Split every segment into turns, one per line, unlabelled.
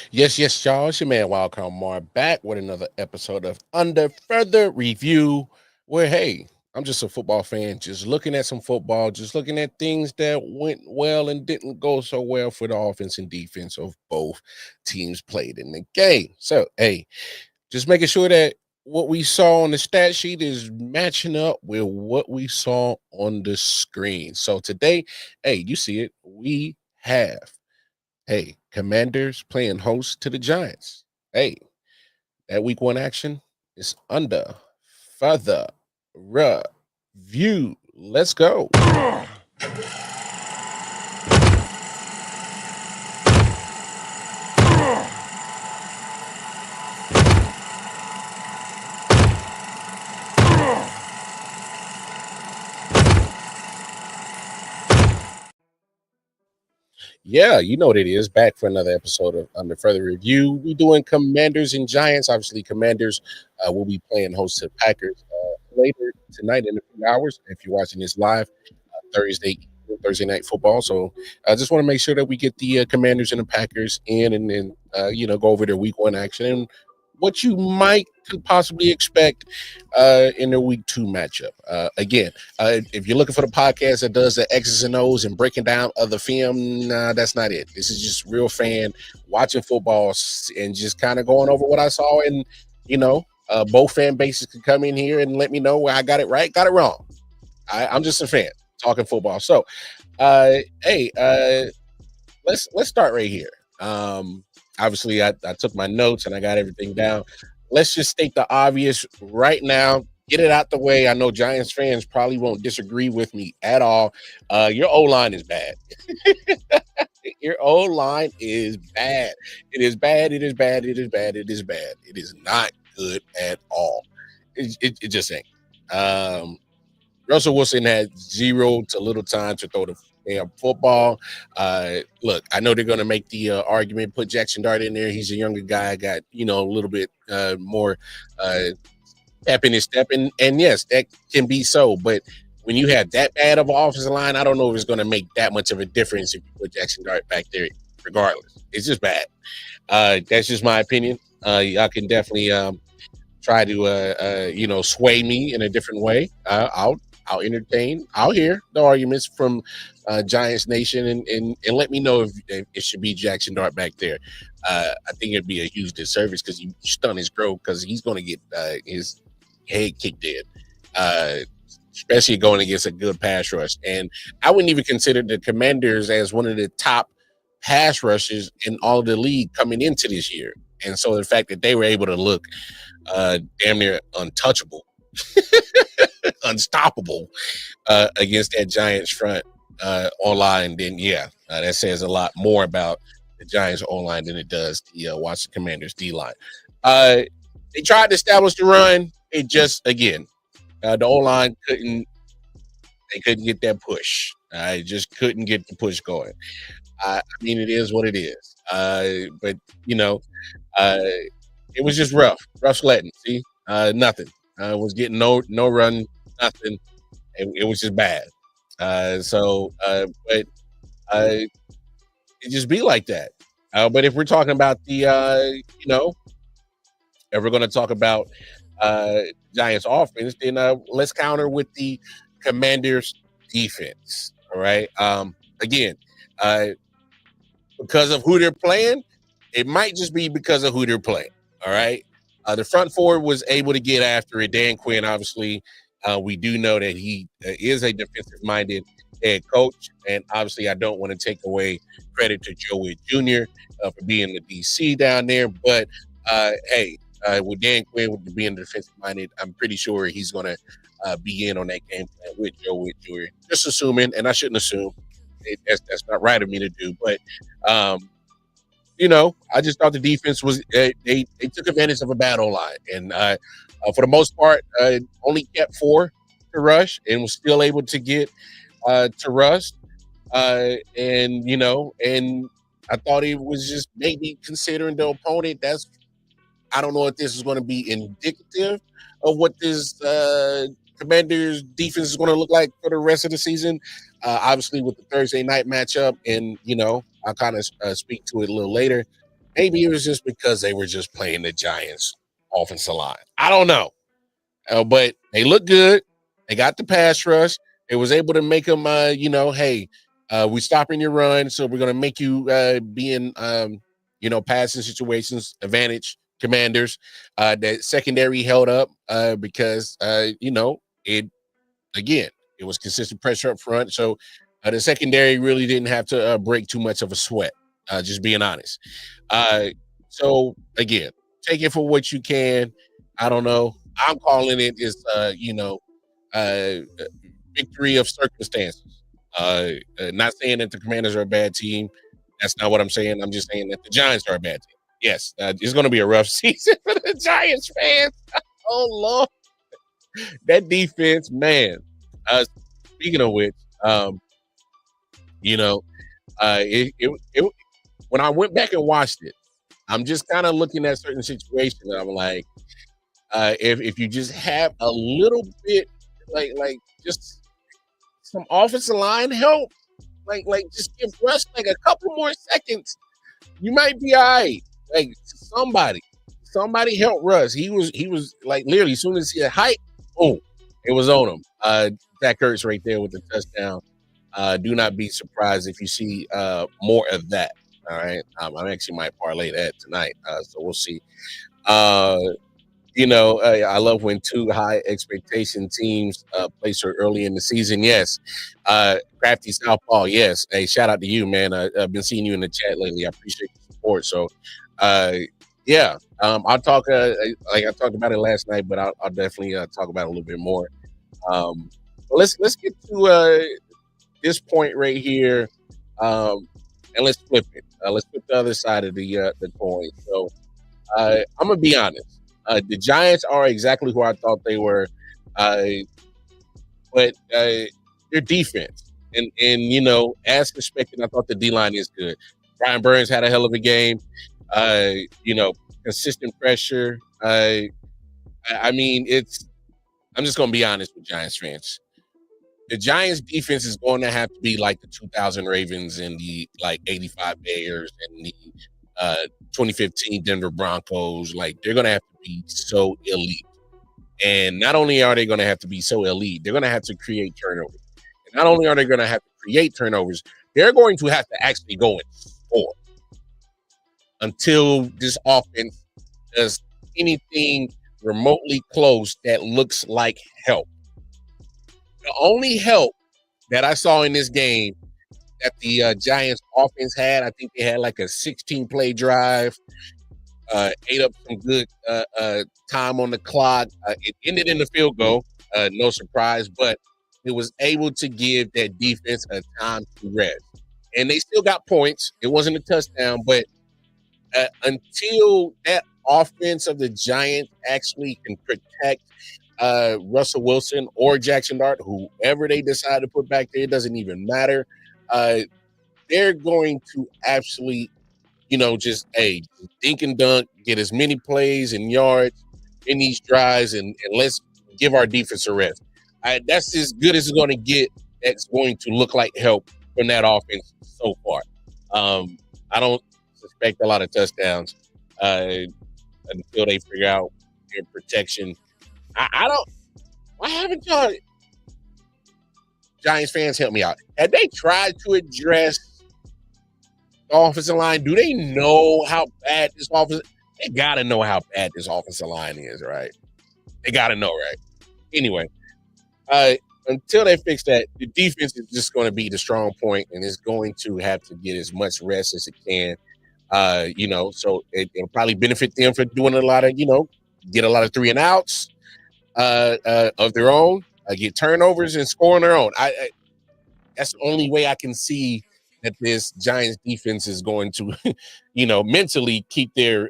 Yes, y'all. It's your man Wildcard Mar back with another episode of Under Further Review. Where I'm just a football fan, just looking at some football, just looking at things that went well and didn't go so well for the offense and defense of both teams played in the game. So just making sure that what we saw on the stat sheet is matching up with what we saw on the screen. So today, you see it, we have Commanders playing host to the Giants. That week one action is under further review. Let's go. Yeah, you know what it is. Back for another episode of Under Further Review. We doing Commanders and Giants. Obviously, Commanders will be playing host to Packers later tonight in a few hours. If you're watching this live, Thursday night football. So I just want to make sure that we get the Commanders and the Packers in, and then go over their week one action and what you might could possibly expect in their week two matchup. Again, if you're looking for the podcast that does the X's and O's and breaking down other film, nah, that's not it. This is just real fan watching football and just kind of going over what I saw. And, both fan bases can come in here and let me know where I got it right, got it wrong. I'm just a fan talking football. So, let's start right here. Obviously, I took my notes and I got everything down. Let's just state the obvious right now. Get it out the way. I know Giants fans probably won't disagree with me at all. Your O-line is bad. Your O-line is bad. It is bad. It is bad. It is bad. It is bad. It is not good at all. It just ain't. Russell Wilson had zero to little time to throw the damn football. Look, I know they're going to make the argument, put Jackson Dart in there. He's a younger guy, got, a little bit more pep in his step. And yes, that can be so. But when you have that bad of an offensive line, I don't know if it's going to make that much of a difference if you put Jackson Dart back there, regardless. It's just bad. That's just my opinion. Y'all can definitely try to, sway me in a different way. I'll entertain. I'll hear the arguments from Giants Nation and let me know if it should be Jackson Dart back there. I think it'd be a huge disservice because you stun his growth because he's going to get his head kicked in, especially going against a good pass rush. And I wouldn't even consider the Commanders as one of the top pass rushes in all of the league coming into this year. And so the fact that they were able to look damn near untouchable, unstoppable against that Giants front online, then that says a lot more about the Giants online than it does the Washington Commanders D line. They tried to establish the run. It just the O-line couldn't get that push. I just couldn't get the push going. I mean, it is what it is. But it was just rough sledding. See, nothing. Was getting no run, nothing. It was just bad. But it just be like that. But if we're talking about the, if we're going to talk about Giants offense, then let's counter with the Commanders defense. All right. Again, because of who they're playing, it might just be because of who they're playing. All right. The front four was able to get after it. Dan Quinn, obviously, we do know that he is a defensive-minded head coach, and obviously I don't want to take away credit to Joe Witt Jr. For being the DC down there, but with Dan Quinn with being defensive-minded, I'm pretty sure he's going to be in on that game plan with Joe Witt Jr. Just assuming, and I shouldn't assume. That's not right of me to do, but I just thought the defense was they took advantage of a bad O-line, and for the most part, only kept 4 to rush and was still able to get to rush. And I thought it was just maybe considering the opponent. I don't know if this is going to be indicative of what this Commanders defense is going to look like for the rest of the season. Obviously, with the Thursday night matchup, and I'll kind of speak to it a little later. Maybe it was just because they were just playing the Giants offensive line. I don't know. But they look good. They got the pass rush. It was able to make them, hey, we're stopping your run, so we're going to make you be in, passing situations, advantage commanders. That secondary held up because, it, again, it was consistent pressure up front. So the secondary really didn't have to break too much of a sweat, just being honest. So, again, take it for what you can. I don't know. I'm calling it is victory of circumstances. Not saying that the Commanders are a bad team. That's not what I'm saying. I'm just saying that the Giants are a bad team. Yes, it's going to be a rough season for the Giants fans. Oh Lord, that defense, man. Speaking of which, it when I went back and watched it, I'm just kind of looking at certain situations, and I'm like, if you just have a little bit, like just some offensive line help, like just give Russ like a couple more seconds, you might be all right. Like somebody help Russ. He was like literally as soon as he had height, boom, it was on him. Zach Ertz right there with the touchdown. Do not be surprised if you see more of that. All right, I actually might parlay that tonight, so we'll see. I love when two high expectation teams play so early in the season. Yes. Crafty Southpaw. Yes. Hey, shout out to you, man. I've been seeing you in the chat lately. I appreciate the support. So, yeah. I'll talk, like I talked about it last night, but I'll definitely talk about it a little bit more. Let's get to this point right here, and let's flip it. Let's flip the other side of the coin. So, I'm gonna be honest. The Giants are exactly who I thought they were, but their defense and as expected, I thought the D line is good. Brian Burns had a hell of a game. Consistent pressure. I mean, I'm just gonna be honest with Giants fans. The Giants defense is going to have to be like the 2000 Ravens and the like 85 Bears and the 2015 Denver Broncos. Like they're going to have to be so elite. And not only are they going to have to be so elite, they're going to have to create turnovers. And not only are they going to have to create turnovers, they're going to have to actually go and score until this offense does anything remotely close that looks like help. The only help that I saw in this game that the Giants offense had, I think they had like a 16-play drive, ate up some good time on the clock. It ended in the field goal, no surprise, but it was able to give that defense a time to rest. And they still got points. It wasn't a touchdown, but until that offense of the Giants actually can protect Russell Wilson or Jackson Dart, whoever they decide to put back there, it doesn't even matter. They're going to absolutely, just dink and dunk, get as many plays and yards in these drives, and let's give our defense a rest. That's as good as it's going to get. That's going to look like help from that offense so far. I don't suspect a lot of touchdowns until they figure out their protection. I don't. Why haven't y'all, Giants fans, help me out? Have they tried to address the offensive line? Do they know how bad this offensive? They gotta know how bad this offensive line is, right? They gotta know, right? Anyway, until they fix that, the defense is just going to be the strong point, and it's going to have to get as much rest as it can. So it'll probably benefit them for doing a lot of, get a lot of 3 and outs of their own, get turnovers and score on their own. I that's the only way I can see that this Giants defense is going to, mentally keep their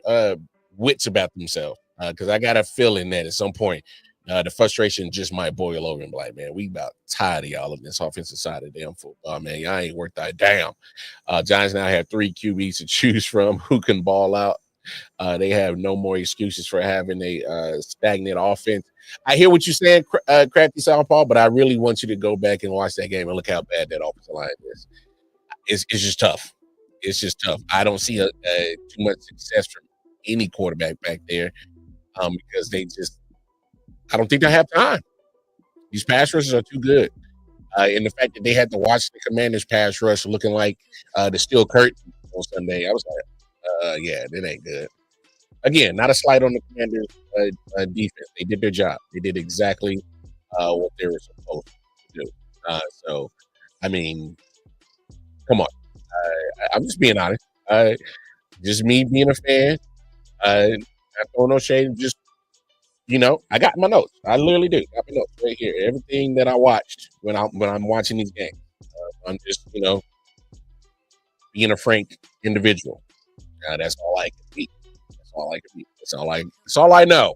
wits about themselves. Because I got a feeling that at some point, the frustration just might boil over and be like, man, we about tired of y'all on this offensive side of damn football, man. Y'all ain't worth that damn. Giants now have 3 QBs to choose from who can ball out. They have no more excuses for having a stagnant offense. I hear what you're saying, Crafty Southpaw, but I really want you to go back and watch that game and look how bad that offensive line is. It's just tough. It's just tough. I don't see too much success from any quarterback back there because I don't think they have time. These pass rushers are too good. And the fact that they had to watch the Commanders pass rush looking like the steel curtain on Sunday, I was like, yeah, that ain't good. Again, not a slight on the Commanders' defense. They did their job. They did exactly what they were supposed to do. So, I mean, come on. I'm just being honest. Just me being a fan. Not throwing no shade. Just I got my notes. I literally do. Got my notes right here. Everything that I watched when I'm watching these games. I'm just being a frank individual. That's all I can be. That's all I can be. That's all I know.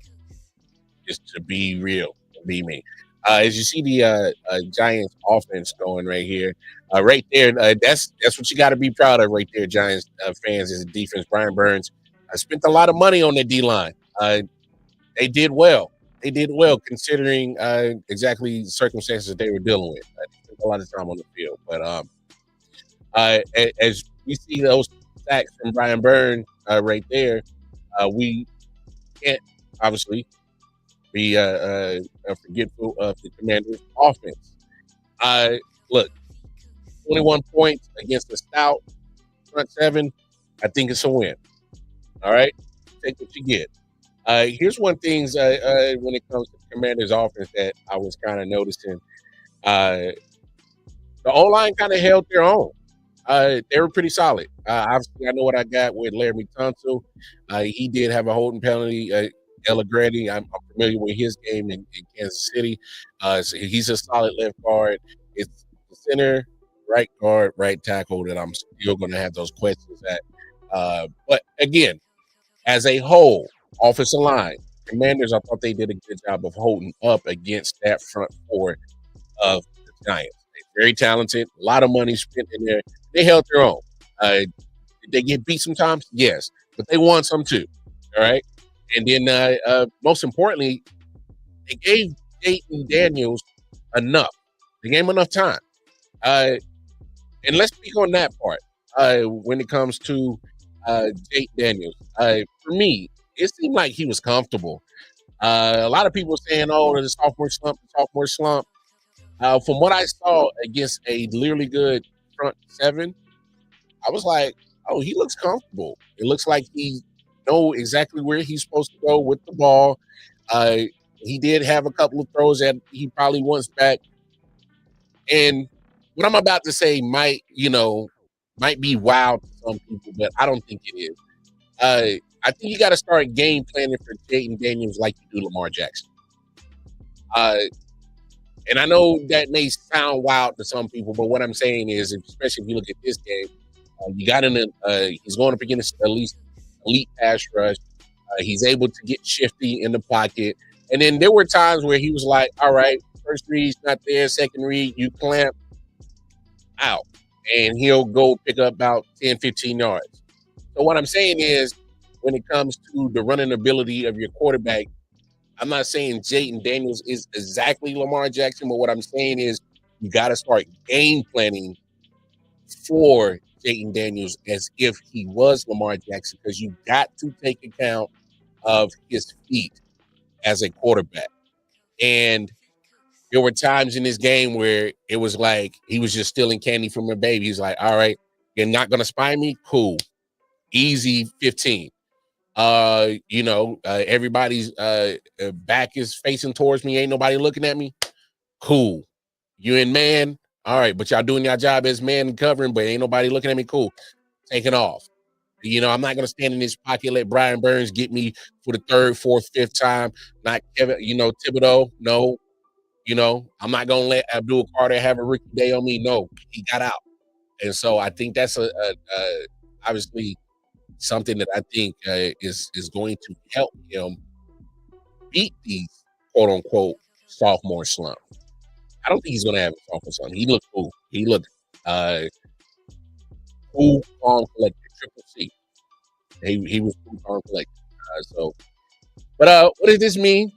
Just to be real, to be me. As you see the Giants offense going right here, right there, that's what you got to be proud of right there, Giants fans, is the defense. Brian Burns spent a lot of money on the D line. They did well. They did well considering exactly the circumstances that they were dealing with. They spent a lot of time on the field, but as we see those sacks from Brian Burns right there, we can't obviously be forgetful of the Commanders' offense. Look, 21 points against the stout front seven. I think it's a win. All right, take what you get. Here's one thing when it comes to Commanders' offense that I was kind of noticing. The O-line kind of held their own. They were pretty solid. Obviously, I know what I got with Larry Tunsil. He did have a holding penalty. Allegretti, I'm familiar with his game in Kansas City. So he's a solid left guard. It's the center, right guard, right tackle that I'm still going to have those questions at. But again, as a whole, offensive line, Commanders, I thought they did a good job of holding up against that front four of the Giants. They're very talented, a lot of money spent in there. They held their own. Did they get beat sometimes? Yes, but they won some too. All right. And then, most importantly, they gave Jayden Daniels enough. They gave him enough time. And let's speak on that part when it comes to Jayden Daniels. For me, it seemed like he was comfortable. A lot of people saying, "Oh, the sophomore slump." From what I saw against a literally good front seven, I was like, "Oh, he looks comfortable. It looks like he know exactly where he's supposed to go with the ball." He did have a couple of throws that he probably wants back. And what I'm about to say might be wild to some people, but I don't think it is. I think you got to start game planning for Jayden Daniels like you do Lamar Jackson. And I know that may sound wild to some people, but what I'm saying is, especially if you look at this game, you got he's going up against at least elite pass rush. He's able to get shifty in the pocket. And then there were times where he was like, all right, first read's not there, second read, you clamp out. And he'll go pick up about 10, 15 yards. So what I'm saying is, when it comes to the running ability of your quarterback, I'm not saying Jayden Daniels is exactly Lamar Jackson, but what I'm saying is you got to start game planning for Jayden Daniels as if he was Lamar Jackson, because you got to take account of his feet as a quarterback. And there were times in this game where it was like he was just stealing candy from a baby. He's like, all right, you're not going to spy me? Cool. Easy 15. Everybody's back is facing towards me. Ain't nobody looking at me. Cool. You in man. All right, but y'all doing your job as man covering, but ain't nobody looking at me. Cool. Taking off. I'm not going to stand in this pocket, let Brian Burns get me for the third, fourth, fifth time. Not Kevin, Thibodeau. No. I'm not going to let Abdul Carter have a rookie day on me. No, he got out. And so I think that's obviously something that I think is going to help him beat these quote-unquote sophomore slump. I don't think he's going to have a sophomore slump. He looked cool. He looked cool, calm, collected, triple C. He was cool, calm, collected. But what does this mean?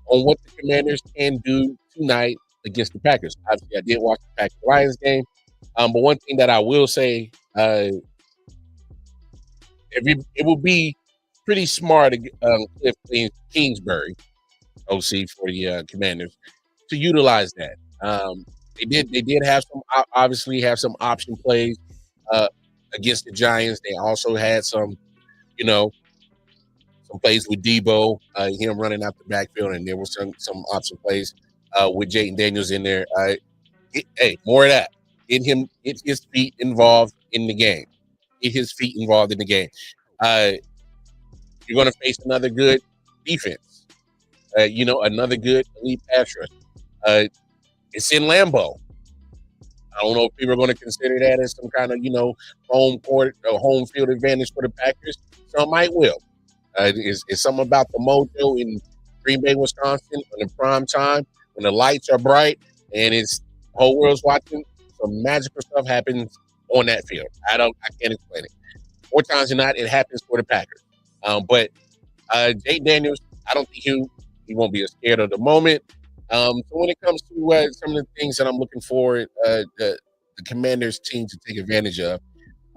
On what the Commanders can do tonight against the Packers. Obviously, I did watch the Packers-Lions game. But one thing that I will say, it will be pretty smart, if Kingsbury, OC for the Commanders, to utilize that. They did have obviously have some option plays uh, against the Giants. They also had you know, some plays with Debo, him running out the backfield, and there were some option plays with Jaden Daniels in there. Hey, more of that. Get his feet involved in the game. Get his feet involved in the game. Uh, you're going to face another good defense. Another good elite pass rush. It's in Lambeau. I don't know if people are going to consider that as some kind of home court or home field advantage for the Packers. Some might will. It's something about the mojo in Green Bay, Wisconsin, in the prime time when the lights are bright and it's the whole world's watching. Some magical stuff happens on that field. I can't explain it. More times than not, it happens for the Packers. But Jay Daniels, I don't think he won't be scared of the moment. So when it comes to some of the things that I'm looking for the Commanders team to take advantage of,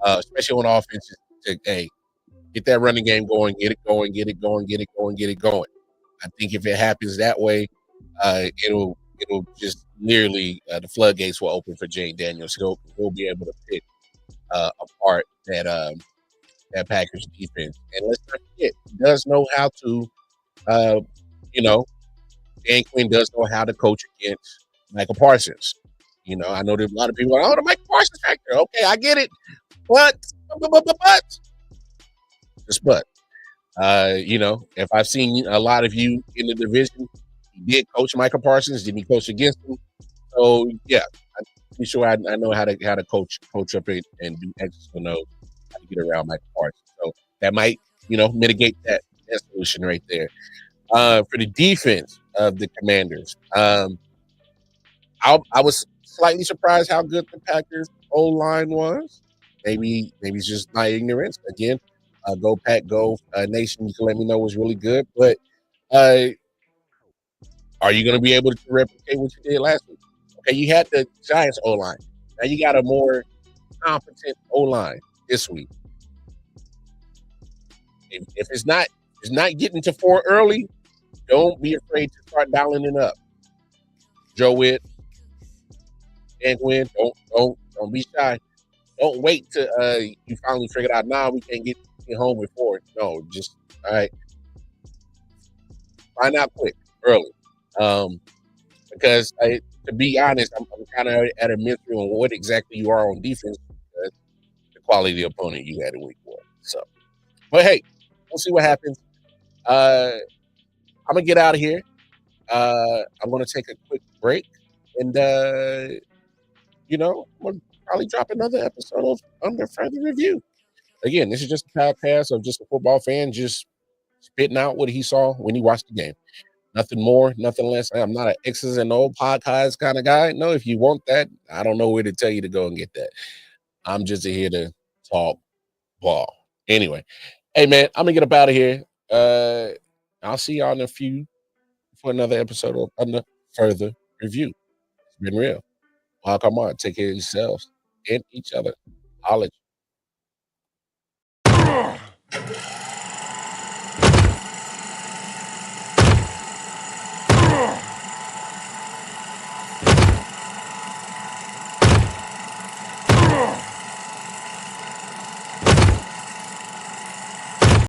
especially on offense, is to get that running game going, get it going, get it going, get it going, get it going. I think if it happens that way, it'll just the floodgates will open for Jay Daniels. He'll be able to pick apart that Packers defense. And let's not forget, he does know how to, Dan Quinn does know how to coach against Michael Parsons. I know there's a lot of people the Michael Parsons factor. Okay, I get it. But. Just if I've seen a lot of you in the division, he did coach Michael Parsons, didn't he coach against him? So yeah, I'm pretty sure I know how to coach up it and do X's and O's, how to get around Michael Parsons. So that might, mitigate that solution right there. For the defense of the Commanders, I was slightly surprised how good the Packers O-line was. Maybe it's just my ignorance. Again, go Pack, go Nation. You can let me know was really good. But are you going to be able to replicate what you did last week? Okay, you had the Giants O-line. Now you got a more competent O-line this week. If it's not getting to 4 early, don't be afraid to start dialing it up. Joe Witt, Dan Quinn, don't be shy. Don't wait till you finally figure out, we can't get home before. No, just all right. Find out quick, early. Because to be honest, I'm kind of at a mystery on what exactly you are on defense because the quality of the opponent you had in week 1. So, but hey, we'll see what happens. I'm gonna get out of here. I'm gonna take a quick break, and I'm gonna probably drop another episode of Under Further Review. Again, this is just a podcast of just a football fan just spitting out what he saw when he watched the game. Nothing more, nothing less. I'm not an X's and O podcast kind of guy. No, if you want that, I don't know where to tell you to go and get that. I'm just here to talk ball. Anyway, hey man, I'm gonna get up out of here. I'll see y'all in a few for another episode of Under Further Review. It's been real. Come on, take care of yourselves and each other. Holla.